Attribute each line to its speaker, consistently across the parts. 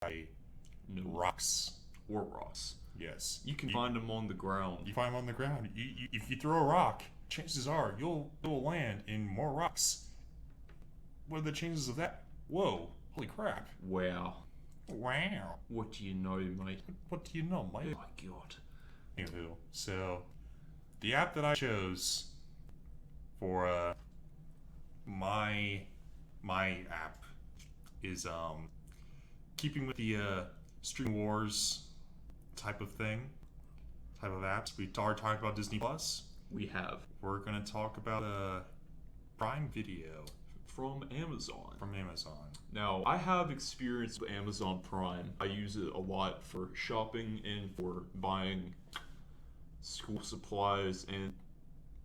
Speaker 1: by
Speaker 2: No.
Speaker 1: rocks.
Speaker 2: Or Ross.
Speaker 1: Yes.
Speaker 2: You can find them on the ground.
Speaker 1: You find them on the ground. If you throw a rock, chances are you'll land in more rocks. What are the chances of that? Whoa! Holy crap!
Speaker 2: Wow.
Speaker 1: Wow!
Speaker 2: What do you know, mate?
Speaker 1: What do you know,
Speaker 2: Oh
Speaker 1: Mike?
Speaker 2: my god.
Speaker 1: Anywho, so the app that I chose for my app is keeping with the Stream Wars type of apps. We are talking about Disney Plus.
Speaker 2: We have.
Speaker 1: We're gonna talk about Prime Video
Speaker 2: From Amazon.
Speaker 1: from Amazon.
Speaker 2: Now, I have experience with Amazon Prime. I use it a lot for shopping and for buying school supplies and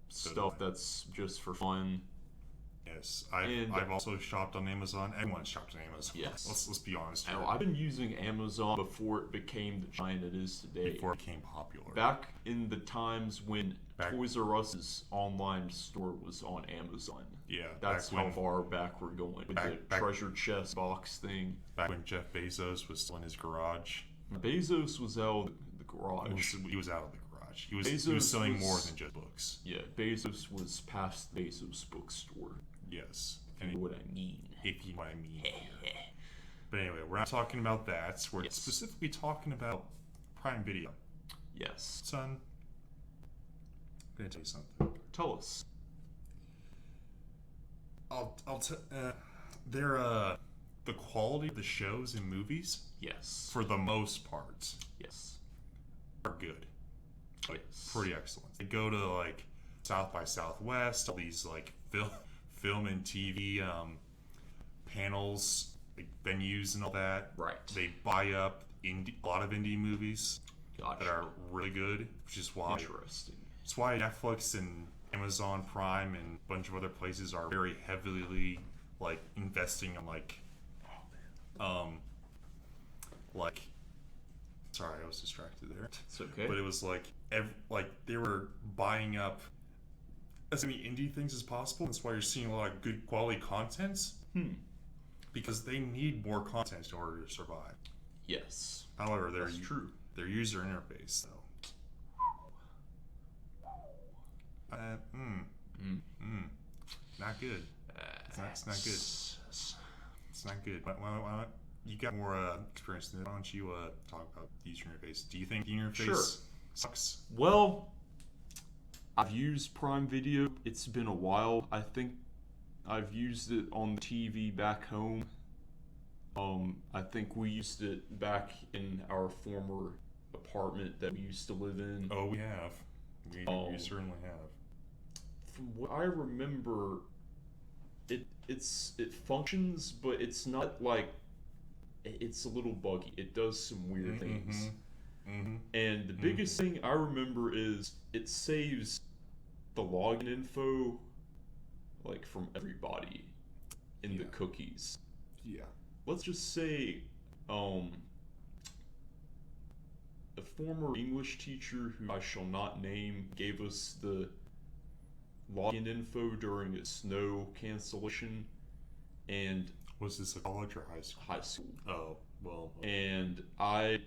Speaker 2: stuff that's just for fun.
Speaker 1: Yes,
Speaker 2: And-
Speaker 1: I've also shopped on Amazon. Everyone's shopped on Amazon.
Speaker 2: Yes.
Speaker 1: Let's be honest here.
Speaker 2: Now, I've been using Amazon before it became the giant it is today.
Speaker 1: Before it became popular.
Speaker 2: Back in the times when
Speaker 1: Back-
Speaker 2: Toys R Us's online store was on Amazon.
Speaker 1: Yeah,
Speaker 2: That's
Speaker 1: back
Speaker 2: how
Speaker 1: when,
Speaker 2: far back we're going with the
Speaker 1: back-
Speaker 2: treasure chest box thing.
Speaker 1: back when Jeff Bezos was still in his garage.
Speaker 2: Bezos was out of the garage.
Speaker 1: He was out of the garage. He was
Speaker 2: Bezos
Speaker 1: selling
Speaker 2: was-
Speaker 1: more than just books.
Speaker 2: Yeah, Bezos was past Bezos bookstore.
Speaker 1: Yes,
Speaker 2: You know
Speaker 1: and
Speaker 2: what I mean?
Speaker 1: if you know what I mean. But anyway, we're not talking about that. We're
Speaker 2: Yes.
Speaker 1: specifically talking about Prime Video.
Speaker 2: Yes.
Speaker 1: Son, I'm gonna tell you something.
Speaker 2: Tell us.
Speaker 1: I'll tell. They're the quality of the shows and movies,
Speaker 2: Yes.
Speaker 1: for the most part,
Speaker 2: Yes.
Speaker 1: are good. Like,
Speaker 2: Yes.
Speaker 1: pretty excellent. They go to like South by Southwest, all these like film and TV panels, like venues and all that.
Speaker 2: Right.
Speaker 1: They buy up a lot of indie movies
Speaker 2: Gotcha.
Speaker 1: that are really good, which is why
Speaker 2: Interesting.
Speaker 1: it's why Netflix and Amazon Prime and a bunch of other places are very heavily like investing in like sorry, I was distracted there.
Speaker 2: It's okay.
Speaker 1: But it was like they were buying up as many indie things as possible. That's why you're seeing a lot of good quality content, because they need more content in order to survive.
Speaker 2: Yes.
Speaker 1: However,
Speaker 2: That's true.
Speaker 1: their user interface though. Not good. It's not good. It's not good. Why you got more experience than that. Why don't you talk about the user interface? Do you think the interface
Speaker 2: Sure.
Speaker 1: sucks?
Speaker 2: Well, I've used Prime Video. It's been a while. I think I've used it on the TV back home. I think we used it back in our former apartment that we used to live in.
Speaker 1: Oh, we have. We certainly have.
Speaker 2: From what I remember, it functions, but it's not like it's a little buggy. It does some weird things. And the biggest thing I remember is it saves the login info like from everybody in the cookies.
Speaker 1: Yeah.
Speaker 2: Let's just say a former English teacher who I shall not name gave us the login info during a snow cancellation, and
Speaker 1: Was this a college or high school?
Speaker 2: high school.
Speaker 1: Oh, well.
Speaker 2: And I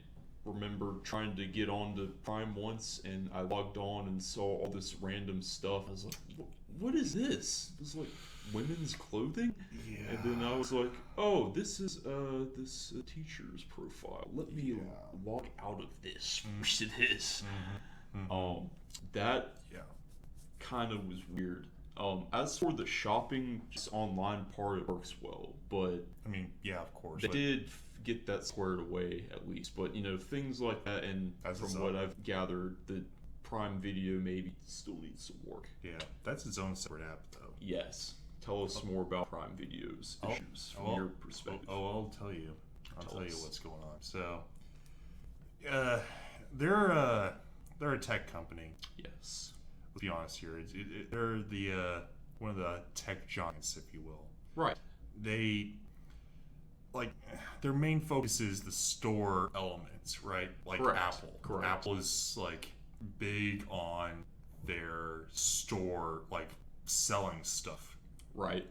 Speaker 2: remember trying to get onto Prime once, and I logged on and saw all this random stuff. I was like, what is this? It was like women's clothing?
Speaker 1: Yeah.
Speaker 2: And then I was like, oh, this is this teacher's profile. Let me log out of this. This. That kind of was weird. As for the shopping, just online part, it works well, but
Speaker 1: I mean, yeah, of course.
Speaker 2: they
Speaker 1: but
Speaker 2: did get that squared away at least. But things like that, and
Speaker 1: That's
Speaker 2: from
Speaker 1: its
Speaker 2: what
Speaker 1: own-
Speaker 2: I've gathered, the Prime Video maybe still needs some work.
Speaker 1: Yeah, that's its own separate app, though.
Speaker 2: Yes. Tell us more about Prime Video's issues from your perspective.
Speaker 1: I'll tell you. I'll tell you
Speaker 2: us.
Speaker 1: what's going on. So, they're a tech company.
Speaker 2: Yes.
Speaker 1: Let's be honest here. They're the one of the tech giants, if you will.
Speaker 2: Right.
Speaker 1: They their main focus is the store elements, right? Like
Speaker 2: Correct.
Speaker 1: Apple.
Speaker 2: Correct.
Speaker 1: Apple is like big on their store, like selling stuff.
Speaker 2: Right.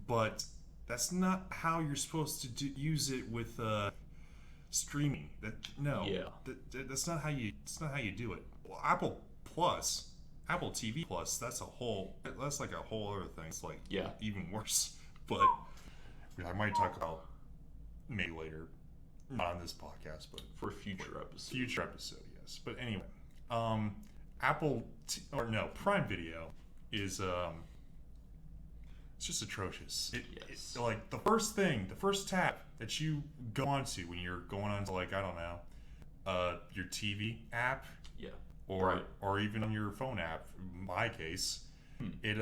Speaker 1: But That's not how you're supposed to use it with streaming.
Speaker 2: Yeah.
Speaker 1: That's not how you. It's not how you do it. Well, Apple Plus, Apple TV Plus. That's like a whole other thing. It's like
Speaker 2: Yeah.
Speaker 1: even worse. But I might talk about maybe later, not on this podcast, but
Speaker 2: For a future episode.
Speaker 1: future episode. Yes. But anyway, Prime Video is it's just atrocious.
Speaker 2: Yes.
Speaker 1: Like the first tab that you go onto when you're going onto, like, I don't know, your TV app,
Speaker 2: Yeah.
Speaker 1: or even on your phone app. In my case, it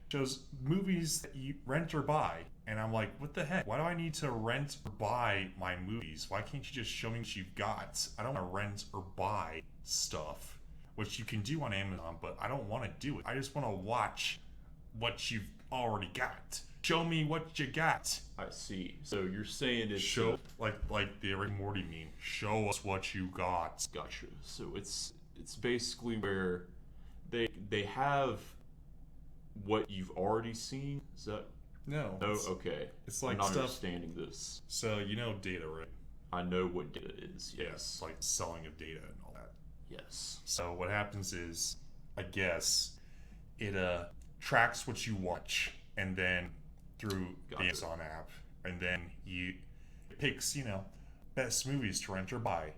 Speaker 1: shows movies that you rent or buy, and I'm like, what the heck? Why do I need to rent or buy my movies? Why can't you just show me what you've got? I don't want to rent or buy stuff, which you can do on Amazon, but I don't want to do it. I just want to watch what you've already got. Show me what you got.
Speaker 2: I see. So you're saying it's
Speaker 1: Show like the Rick and Morty meme. Show us what you got.
Speaker 2: Gotcha. So it's basically where they have what you've already seen. Is that
Speaker 1: No.
Speaker 2: no? Okay.
Speaker 1: It's like
Speaker 2: I'm not
Speaker 1: stuff.
Speaker 2: understanding this.
Speaker 1: So you know data, right?
Speaker 2: I know what data is.
Speaker 1: Yeah,
Speaker 2: Yes.
Speaker 1: it's like selling of data and all that.
Speaker 2: Yes.
Speaker 1: So what happens is, I guess, it tracks what you watch, and then through the
Speaker 2: Gotcha.
Speaker 1: Amazon app, and then it picks, best movies to rent or buy.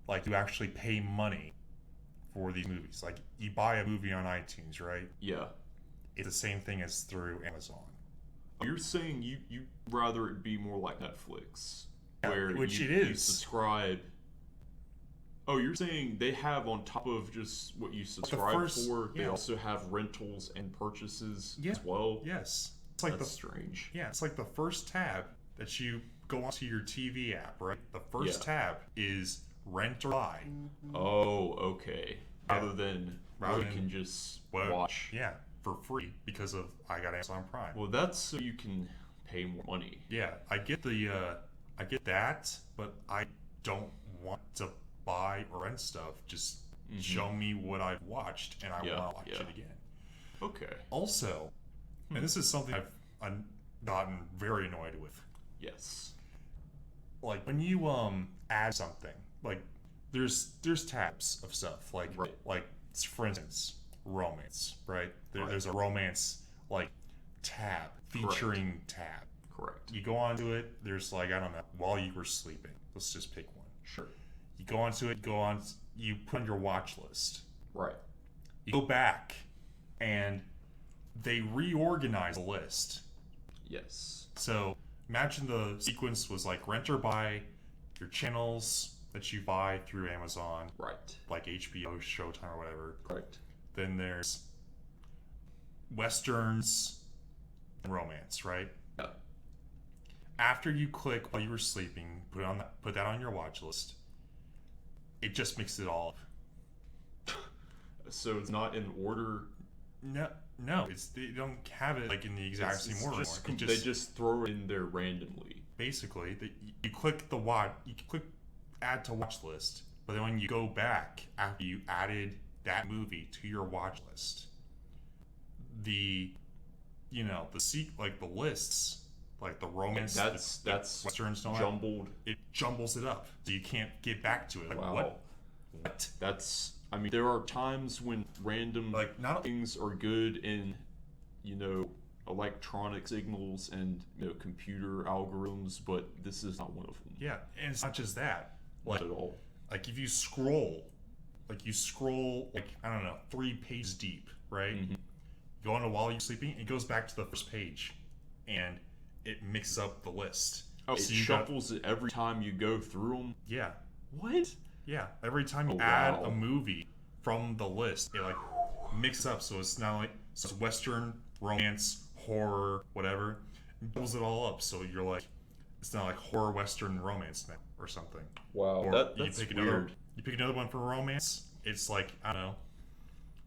Speaker 1: Like, you actually pay money for these movies. Like, you buy a movie on iTunes, right?
Speaker 2: Yeah.
Speaker 1: It's the same thing as through Amazon.
Speaker 2: You're saying you rather it be more like Netflix,
Speaker 1: Yeah,
Speaker 2: where
Speaker 1: which
Speaker 2: you,
Speaker 1: it
Speaker 2: you
Speaker 1: is.
Speaker 2: subscribe. Oh, you're saying they have, on top of just what you subscribe
Speaker 1: first-
Speaker 2: for, they
Speaker 1: yeah.
Speaker 2: also have rentals and purchases
Speaker 1: Yeah.
Speaker 2: as well.
Speaker 1: Yes. It's like
Speaker 2: That's strange.
Speaker 1: it's like the first tab that you go onto your TV app, right? The first
Speaker 2: Yeah.
Speaker 1: tab is rent or buy.
Speaker 2: Oh, okay. Rather than
Speaker 1: Rather
Speaker 2: you
Speaker 1: than-
Speaker 2: can just
Speaker 1: Well,
Speaker 2: watch.
Speaker 1: Yeah, for free because of I got Amazon Prime.
Speaker 2: Well, that's so you can pay more money.
Speaker 1: Yeah, I get that, but I don't want to buy or rent stuff. Just show me what I've watched, and I
Speaker 2: Yeah,
Speaker 1: want to watch
Speaker 2: yeah.
Speaker 1: it again.
Speaker 2: Okay.
Speaker 1: Also, and this is something I've gotten very annoyed with.
Speaker 2: Yes.
Speaker 1: Like when you add something, like there's tabs of stuff, like
Speaker 2: Right.
Speaker 1: for instance, romance, right?
Speaker 2: Right.
Speaker 1: There's a romance like tab featuring tab.
Speaker 2: Correct.
Speaker 1: You go onto it, there's like, I don't know, while you were sleeping. Let's just pick one.
Speaker 2: Sure.
Speaker 1: You go onto it, you put on your watch list.
Speaker 2: Right.
Speaker 1: You go back and they reorganize the list.
Speaker 2: Yes.
Speaker 1: So imagine the sequence was like rent or buy your channels that you buy through Amazon,
Speaker 2: Right.
Speaker 1: like HBO, Showtime, or whatever.
Speaker 2: Correct.
Speaker 1: Then there's westerns and romance, right?
Speaker 2: Yeah.
Speaker 1: After you click while you were sleeping, put that on your watch list. It just mixes it all up.
Speaker 2: So it's not in order.
Speaker 1: No, they don't have it like in the exact same order anymore.
Speaker 2: They just throw it in there randomly.
Speaker 1: Basically, you click you click add to watch list, but then when you go back after you added that movie to your watch list, the lists, like the romance,
Speaker 2: That's
Speaker 1: westerns, and all that,
Speaker 2: jumbled.
Speaker 1: it jumbles it up, so you can't get back to it. Like,
Speaker 2: Wow.
Speaker 1: what?
Speaker 2: That's. I mean, there are times when random
Speaker 1: Like, not
Speaker 2: things are good in, electronic signals and computer algorithms, but this is not one of them.
Speaker 1: yeah, and it's not just that. Like,
Speaker 2: Not at all.
Speaker 1: like if you scroll, like I don't know, 3 pages deep, right?
Speaker 2: Mhm.
Speaker 1: Go on to while you're sleeping, it goes back to the first page, and it mixes up the list.
Speaker 2: Oh, it
Speaker 1: So you got-
Speaker 2: shuffles it every time you go through them.
Speaker 1: Yeah,
Speaker 2: What?
Speaker 1: yeah. Every time you
Speaker 2: Oh,
Speaker 1: add
Speaker 2: wow.
Speaker 1: a movie from the list, it like mixes up. So it's not like it's Western, romance, horror, whatever. It pulls it all up. So you're like, it's not like horror, Western, romance now or something.
Speaker 2: Wow,
Speaker 1: Or
Speaker 2: that's weird.
Speaker 1: You pick another one for romance. It's like, I don't know,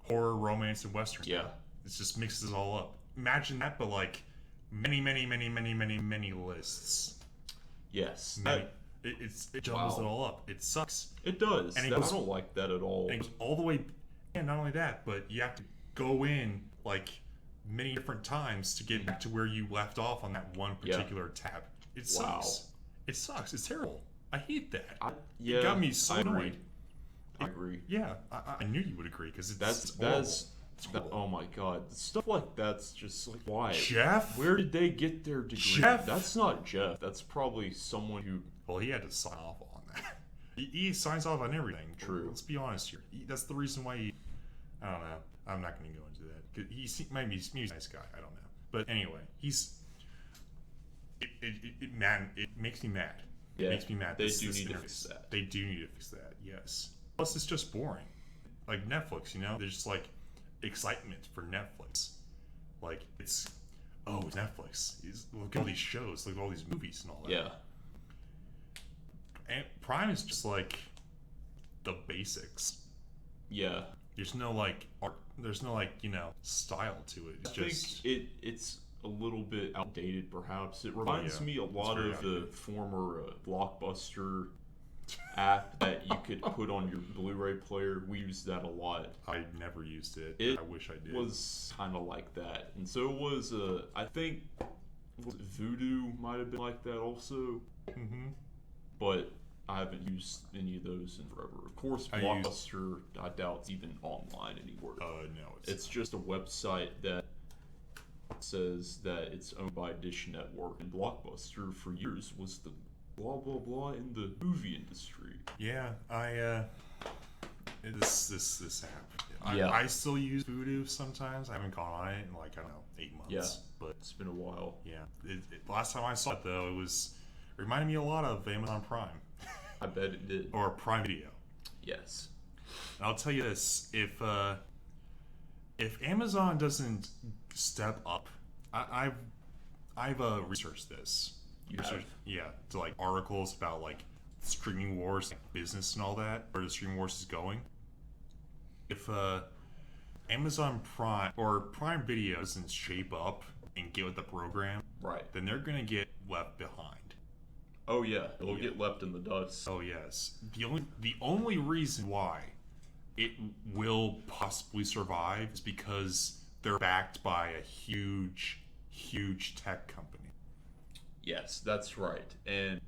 Speaker 1: horror, romance, and Western.
Speaker 2: Yeah.
Speaker 1: It just mixes it all up. Imagine that, but like many, many, many, many, many, many lists.
Speaker 2: Yes.
Speaker 1: Many. It jumbles
Speaker 2: Wow.
Speaker 1: it all up. It sucks.
Speaker 2: It does.
Speaker 1: And it
Speaker 2: I
Speaker 1: goes-
Speaker 2: don't like that at all.
Speaker 1: And it goes all the way. And not only that, but you have to go in like many different times to get back to where you left off on that one particular tab. It
Speaker 2: Wow.
Speaker 1: sucks. It sucks. It's terrible. I hate that.
Speaker 2: Yeah,
Speaker 1: It got me so
Speaker 2: I agree.
Speaker 1: annoyed.
Speaker 2: I agree.
Speaker 1: Yeah, I knew you would agree because it's
Speaker 2: That's
Speaker 1: horrible.
Speaker 2: that's
Speaker 1: It's
Speaker 2: that,
Speaker 1: horrible.
Speaker 2: oh my god, stuff like that's just like why?
Speaker 1: Jeff?
Speaker 2: Where did they get their degree?
Speaker 1: Jeff?
Speaker 2: That's not Jeff. That's probably someone who.
Speaker 1: Well, he had to sign off on that. He signs off on everything.
Speaker 2: True.
Speaker 1: Let's be honest here. That's the reason why he. I don't know. I'm not going to go into that. 'Cause maybe he's a nice guy. I don't know. But anyway, he's. It makes me mad.
Speaker 2: Yeah,
Speaker 1: It makes me mad.
Speaker 2: they
Speaker 1: This
Speaker 2: do need to
Speaker 1: interface.
Speaker 2: fix that.
Speaker 1: They do need to fix that. Yes. Plus, it's just boring. Like Netflix, there's just like excitement for Netflix. Like it's Netflix. Look at all these shows. Look at all these movies and all that.
Speaker 2: Yeah.
Speaker 1: And Prime is just like the basics.
Speaker 2: Yeah.
Speaker 1: There's no like art. There's no like style to it. It's
Speaker 2: I
Speaker 1: just
Speaker 2: think it's a little bit outdated, perhaps. It reminds
Speaker 1: yeah.
Speaker 2: me a lot
Speaker 1: very
Speaker 2: of the former Blockbuster app that you could put on your Blu-ray player. We used that a lot.
Speaker 1: I never used it.
Speaker 2: It
Speaker 1: I wish I did.
Speaker 2: was kind of like that, and so it was. I think Voodoo might have been like that also,
Speaker 1: Mm-hmm.
Speaker 2: but I haven't used any of those in forever. Of course,
Speaker 1: I
Speaker 2: Blockbuster, I doubt it's even online anymore.
Speaker 1: No,
Speaker 2: It's just a website that says that it's owned by Dish Network, and Blockbuster for years was the blah blah blah in the movie industry.
Speaker 1: yeah. This app.
Speaker 2: Yeah.
Speaker 1: I still use Voodoo sometimes. I haven't gone on it in like I don't know 8 months.
Speaker 2: Yeah.
Speaker 1: But
Speaker 2: It's been a while.
Speaker 1: yeah, last time I saw it though, it reminded me a lot of Amazon Prime
Speaker 2: I bet it did.
Speaker 1: or Prime Video.
Speaker 2: Yes.
Speaker 1: And I'll tell you this: if Amazon doesn't step up, I've researched this. Yeah, to like articles about like streaming wars, like business and all that, where the streaming wars is going. If Amazon Prime or Prime Video doesn't shape up and get with the program,
Speaker 2: Right.
Speaker 1: then they're gonna get left behind.
Speaker 2: Oh yeah, it'll
Speaker 1: Yeah.
Speaker 2: get left in the dust.
Speaker 1: Oh yes. The only reason why it will possibly survive is because they're backed by a huge tech company.
Speaker 2: Yes, that's right. And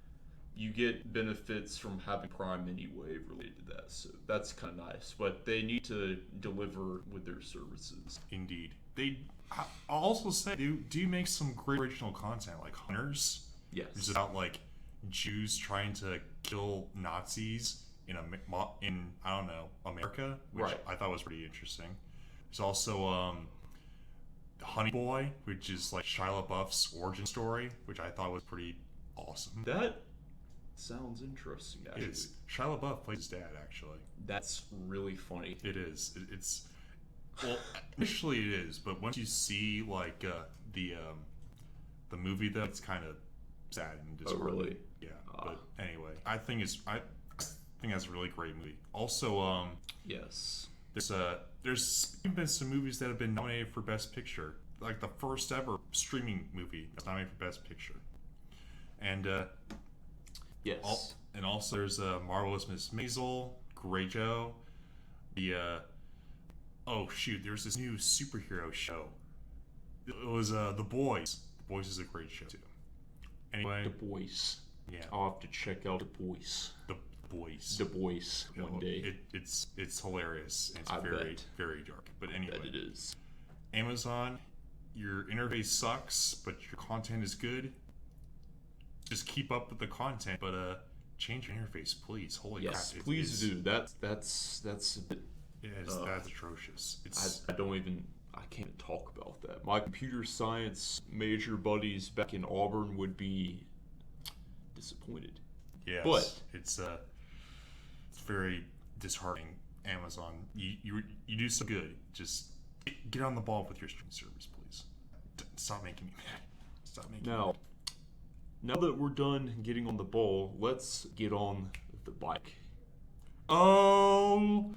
Speaker 2: you get benefits from having Prime anyway related to that, so that's kind of nice. But they need to deliver with their services.
Speaker 1: Indeed. I'll also say they do make some great original content like Hunters.
Speaker 2: Yes.
Speaker 1: It's about like Jews trying to kill Nazis in I don't know, America, which
Speaker 2: Right.
Speaker 1: I thought was pretty interesting. There's also Honey Boy, which is like Shia LaBeouf's origin story, which I thought was pretty awesome.
Speaker 2: That sounds interesting,
Speaker 1: It
Speaker 2: actually.
Speaker 1: is. Shia LaBeouf plays his dad, actually.
Speaker 2: That's really funny.
Speaker 1: It is. It's well, initially it is, but once you see like the movie, though, it's kind of sad and
Speaker 2: Oh,
Speaker 1: disheartening.
Speaker 2: really?
Speaker 1: Yeah.
Speaker 2: Ah.
Speaker 1: But anyway, I think that's a really great movie. Also,
Speaker 2: Yes.
Speaker 1: there's been some movies that have been nominated for Best Picture, like the first ever streaming movie that's nominated for Best Picture, and
Speaker 2: Yes.
Speaker 1: and also there's Marvelous Miss Maisel, Grey Joe, oh shoot, there's this new superhero show. It was The Boys. The Boys is a great show too. Anyway,
Speaker 2: The Boys.
Speaker 1: yeah,
Speaker 2: I'll have to check out The Boys.
Speaker 1: The Boys.
Speaker 2: The Boys one day.
Speaker 1: It's hilarious. And it's
Speaker 2: I
Speaker 1: very
Speaker 2: bet.
Speaker 1: very dark. But anyway,
Speaker 2: That it is.
Speaker 1: Amazon, your interface sucks, but your content is good. Just keep up with the content, but change your interface, please. Holy
Speaker 2: Yes,
Speaker 1: crap!
Speaker 2: please do. That's a bit.
Speaker 1: That's atrocious. It's
Speaker 2: I don't even. I can't talk about that. My computer science major buddies back in Auburn would be disappointed.
Speaker 1: yes,
Speaker 2: but-
Speaker 1: it's very disheartening. Amazon, you do so good. Just get on the ball with your streaming service, please. Stop making me mad. Stop making me mad.
Speaker 2: Now that we're done getting on the ball, let's get on the bike.
Speaker 1: Oh